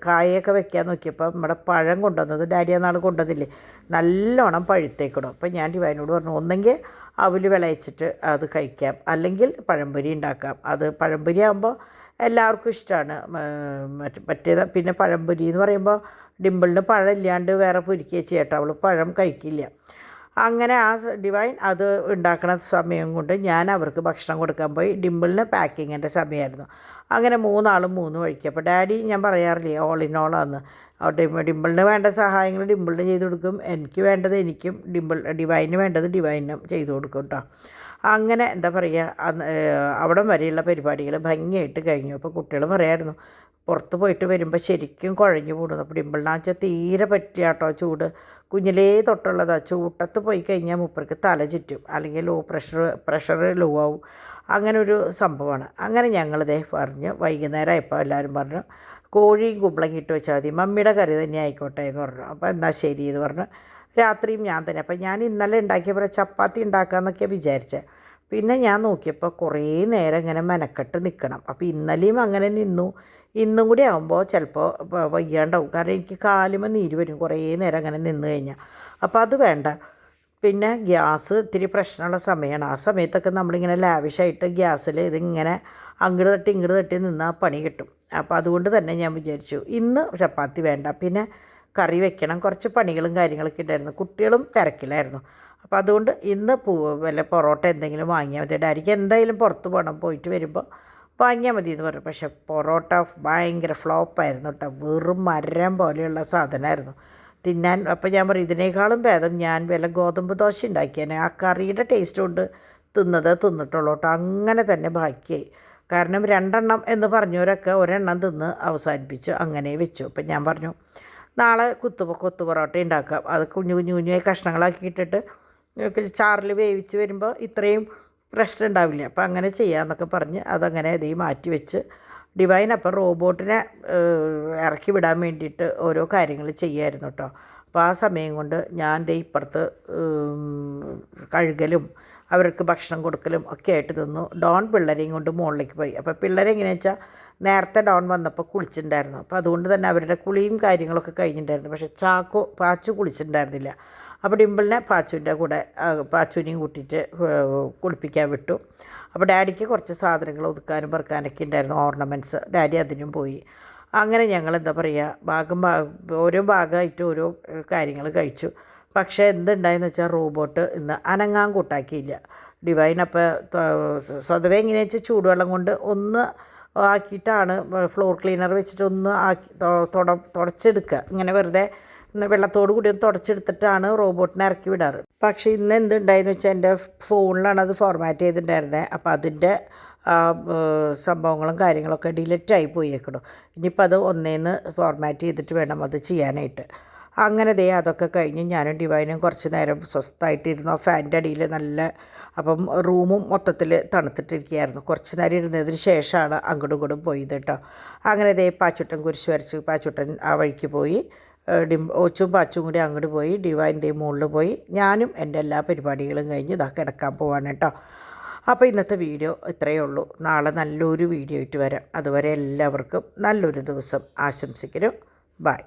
കായൊക്കെ വെക്കാൻ നോക്കിയപ്പോൾ നമ്മുടെ പഴം കൊണ്ടുവന്നത് ഡാഡി നാൾ കൊണ്ടുവന്നില്ലേ, നല്ലോണം പഴുത്തേക്കിടും. അപ്പോൾ ഞാൻ ഡിവൈനോട് പറഞ്ഞു ഒന്നെങ്കിൽ അവൽ വിളയിച്ചിട്ട് അത് കഴിക്കാം, അല്ലെങ്കിൽ പഴംപൊരി ഉണ്ടാക്കാം. അത് പഴംപൊരി ആകുമ്പോൾ എല്ലാവർക്കും ഇഷ്ടമാണ്. മറ്റേത് പിന്നെ പഴംപൊരി എന്ന് പറയുമ്പോൾ ഡിമ്പിളിന് പഴം ഇല്ലാണ്ട് വേറെ പൊരിക്കുക ചെയ്യട്ടോ, അവൾ പഴം കഴിക്കില്ല. അങ്ങനെ ആ ഡിവൈൻ അത് ഉണ്ടാക്കുന്ന സമയം കൊണ്ട് ഞാൻ അവർക്ക് ഭക്ഷണം കൊടുക്കാൻ പോയി. ഡിമ്പിളിന് പാക്കിങ്ങിൻ്റെ സമയമായിരുന്നു. അങ്ങനെ 3 ആളും 3 വഴിക്ക്. അപ്പോൾ ഡാഡി ഞാൻ പറയാറില്ലേ ഓൾ ഇൻ ഓളാന്ന്. ഡിമ്പിളിന് വേണ്ട സഹായങ്ങൾ ഡിമ്പിളിന് ചെയ്ത് കൊടുക്കും, എനിക്ക് വേണ്ടത് എനിക്കും, ഡിവൈന് വേണ്ടത് ഡിവൈനും ചെയ്ത് കൊടുക്കും കേട്ടോ. അങ്ങനെ എന്താ പറയുക, അവിടം വരെയുള്ള പരിപാടികൾ ഭംഗിയായിട്ട് കഴിഞ്ഞു. അപ്പോൾ കുട്ടികൾ പറയായിരുന്നു പുറത്ത് പോയിട്ട് വരുമ്പോൾ ശരിക്കും കുഴഞ്ഞു കൂടുന്നു. അപ്പോൾ ഡിമ്പിളിനാച്ചാൽ തീരെ പറ്റിയ കേട്ടോ ചൂട്, കുഞ്ഞിലേ തൊട്ടുള്ളതാണ്. ചൂട്ടത്ത് പോയി കഴിഞ്ഞാൽ മൂപ്പർക്ക് തല ചുറ്റും, അല്ലെങ്കിൽ പ്രഷർ ലോ ആവും, അങ്ങനെ ഒരു സംഭവമാണ്. അങ്ങനെ ഞങ്ങളിതേ പറഞ്ഞ് വൈകുന്നേരം ആയപ്പോൾ എല്ലാവരും പറഞ്ഞു കോഴിയും കുമ്പളങ്ങി ഇട്ട് വെച്ചാൽ മതി, മമ്മിയുടെ കറി തന്നെ ആയിക്കോട്ടെ എന്ന് പറഞ്ഞു. അപ്പോൾ എന്നാൽ ശരി എന്ന് പറഞ്ഞു. രാത്രിയും ഞാൻ തന്നെ. അപ്പം ഞാൻ ഇന്നലെ ഉണ്ടാക്കിയപ്പോൾ ചപ്പാത്തി ഉണ്ടാക്കാമെന്നൊക്കെയാണ് വിചാരിച്ചത്. പിന്നെ ഞാൻ നോക്കിയപ്പോൾ കുറേ നേരം ഇങ്ങനെ മെനക്കെട്ട് നിൽക്കണം. അപ്പോൾ ഇന്നലെയും അങ്ങനെ നിന്നു, ഇന്നും കൂടി ആകുമ്പോൾ ചിലപ്പോൾ വയ്യാണ്ടാവും. കാരണം എനിക്ക് കാലുമ്പോൾ നീര് വരും കുറേ നേരം അങ്ങനെ നിന്ന് കഴിഞ്ഞാൽ. അപ്പോൾ അത് വേണ്ട. പിന്നെ ഗ്യാസ് ഇത്തിരി പ്രശ്നമുള്ള സമയമാണ്. ആ സമയത്തൊക്കെ നമ്മളിങ്ങനെ ലാവിഷായിട്ട് ഗ്യാസിൽ ഇതിങ്ങനെ അങ്ങോട്ട് തട്ടി നിന്നാൽ പണി കിട്ടും. അപ്പോൾ അതുകൊണ്ട് തന്നെ ഞാൻ വിചാരിച്ചു ഇന്ന് ചപ്പാത്തി വേണ്ട, പിന്നെ കറി വെക്കണം, കുറച്ച് പണികളും കാര്യങ്ങളൊക്കെ ഉണ്ടായിരുന്നു. കുട്ടികളും തിരക്കിലായിരുന്നു. അപ്പോൾ അതുകൊണ്ട് ഇന്ന് വല്ല പൊറോട്ട എന്തെങ്കിലും വാങ്ങിയാൽ മതി. ഡാഡിക്ക് എന്തായാലും പുറത്ത് പോകണം, പോയിട്ട് വരുമ്പോൾ വാങ്ങിയാൽ മതി എന്ന് പറഞ്ഞു. പക്ഷേ പൊറോട്ട ഭയങ്കര ഫ്ലോപ്പായിരുന്നു കേട്ടോ. വെറും മരം പോലെയുള്ള സാധനമായിരുന്നു തിന്നാൻ. അപ്പോൾ ഞാൻ പറയും ഇതിനേക്കാളും ഭേദം ഞാൻ വല്ല ഗോതമ്പ് ദോശ ഉണ്ടാക്കിയാൽ ആ കറിയുടെ ടേസ്റ്റ് കൊണ്ട് തിന്നിട്ടുള്ളൂ കേട്ടോ. അങ്ങനെ തന്നെ ബാക്കിയായി. കാരണം 2 എന്ന് പറഞ്ഞവരൊക്കെ ഒരെണ്ണം തിന്ന് അവസാനിപ്പിച്ചു, അങ്ങനെ വെച്ചു. അപ്പം ഞാൻ പറഞ്ഞു നാളെ കൊത്തു പൊറോട്ട ഉണ്ടാക്കാം. അത് കുഞ്ഞു കുഞ്ഞു കുഞ്ഞായി കഷ്ണങ്ങളാക്കിയിട്ടിട്ട് ചാറിൽ വേവിച്ച് വരുമ്പോൾ ഇത്രയും പ്രശ്നം ഉണ്ടാവില്ല. അപ്പം അങ്ങനെ ചെയ്യാമെന്നൊക്കെ പറഞ്ഞ് അതങ്ങനെ ഇതേ മാറ്റി വെച്ച് ഡിവൈൻ അപ്പം റോബോട്ടിനെ ഇറക്കി വിടാൻ വേണ്ടിയിട്ട് ഓരോ കാര്യങ്ങൾ ചെയ്യായിരുന്നു കേട്ടോ. അപ്പോൾ ആ സമയം കൊണ്ട് ഞാൻ ദേ ഇപ്പുറത്ത് കഴുകലും അവർക്ക് ഭക്ഷണം കൊടുക്കലും ഒക്കെ ആയിട്ട് നിന്നു. ഡോൺ പിള്ളേരെയും കൊണ്ട് മുകളിലേക്ക് പോയി. അപ്പോൾ പിള്ളേരെങ്ങനെയാണെന്ന് വെച്ചാൽ നേരത്തെ ഡോൺ വന്നപ്പോൾ കുളിച്ചിട്ടുണ്ടായിരുന്നു. അപ്പോൾ അതുകൊണ്ട് തന്നെ അവരുടെ കുളിയും കാര്യങ്ങളൊക്കെ കഴിഞ്ഞിട്ടുണ്ടായിരുന്നു. പക്ഷേ പാച്ചു കുളിച്ചിട്ടുണ്ടായിരുന്നില്ല. അപ്പോൾ ഡിമ്പിളിനെ പാച്ചുവിൻ്റെ കൂടെ പാച്ചുവിനെയും കൂട്ടിയിട്ട് കുളിപ്പിക്കാൻ വിട്ടു. അപ്പോൾ ഡാഡിക്ക് കുറച്ച് സാധനങ്ങൾ ഒതുക്കാനും പെറുക്കാനൊക്കെ ഉണ്ടായിരുന്നു, ഓർണമെൻറ്റ്സ്. ഡാഡി അതിനും പോയി. അങ്ങനെ ഞങ്ങൾ എന്താ പറയുക ഓരോ ഭാഗമായിട്ട് ഓരോ കാര്യങ്ങൾ കഴിച്ചു. പക്ഷേ എന്തുണ്ടായെന്ന് വെച്ചാൽ റോബോട്ട് ഇന്ന് അനങ്ങാൻ കൂട്ടാക്കിയില്ല. ഡിവൈൻ അപ്പോൾ സ്വതവേ എങ്ങനെയാ വെച്ചാൽ ചൂടുവെള്ളം കൊണ്ട് ഒന്ന് ആക്കിയിട്ടാണ് ഫ്ലോർ ക്ലീനർ വെച്ചിട്ട് ഒന്ന് ആക്കി തുടച്ചെടുക്കുക. ഇങ്ങനെ വെറുതെ വെള്ളത്തോട് കൂടി ഒന്ന് തുടച്ചെടുത്തിട്ടാണ് റോബോട്ടിനെ ഇറക്കി വിടാറ്. പക്ഷേ ഇന്ന് എന്തുണ്ടായെന്ന് വെച്ചാൽ എൻ്റെ ഫോണിലാണ് അത് ഫോർമാറ്റ് ചെയ്തിട്ടുണ്ടായിരുന്നത്. അപ്പോൾ അതിൻ്റെ സംഭവങ്ങളും കാര്യങ്ങളൊക്കെ ഡിലീറ്റായി പോയേക്കണം. ഇനിയിപ്പോൾ അത് ഒന്നേന്ന് ഫോർമാറ്റ് ചെയ്തിട്ട് വേണം അത് ചെയ്യാനായിട്ട്. അങ്ങനെ അതൊക്കെ കഴിഞ്ഞ് ഞാനും ഡിവൈനും കുറച്ച് നേരം സ്വസ്ഥമായിട്ടിരുന്നു. ഫാനിൻ്റെ അടിയിൽ അപ്പം റൂമും മൊത്തത്തിൽ തണുത്തിട്ടിരിക്കുകയായിരുന്നു. കുറച്ച് നേരം ഇരുന്നതിന് ശേഷമാണ് അങ്ങോട്ടും ഇങ്ങോട്ടും പോയത് കേട്ടോ. അങ്ങനെ പാച്ചുട്ടൻ കുരിശ് വരച്ച് പാച്ചുട്ടൻ ആ വഴിക്ക് പോയി. ഓച്ചും പാച്ചും കൂടി അങ്ങോട്ട് പോയി. ഡിവൈൻ്റെ മുകളിൽ പോയി. ഞാനും എൻ്റെ എല്ലാ പരിപാടികളും കഴിഞ്ഞ് കിടക്കാൻ പോവാണ് കേട്ടോ. അപ്പോൾ ഇന്നത്തെ വീഡിയോ ഇത്രയേ ഉള്ളൂ. നാളെ നല്ലൊരു വീഡിയോ ആയിട്ട് വരാം. അതുവരെ എല്ലാവർക്കും നല്ലൊരു ദിവസം ആശംസിക്കുന്നു. ബൈ.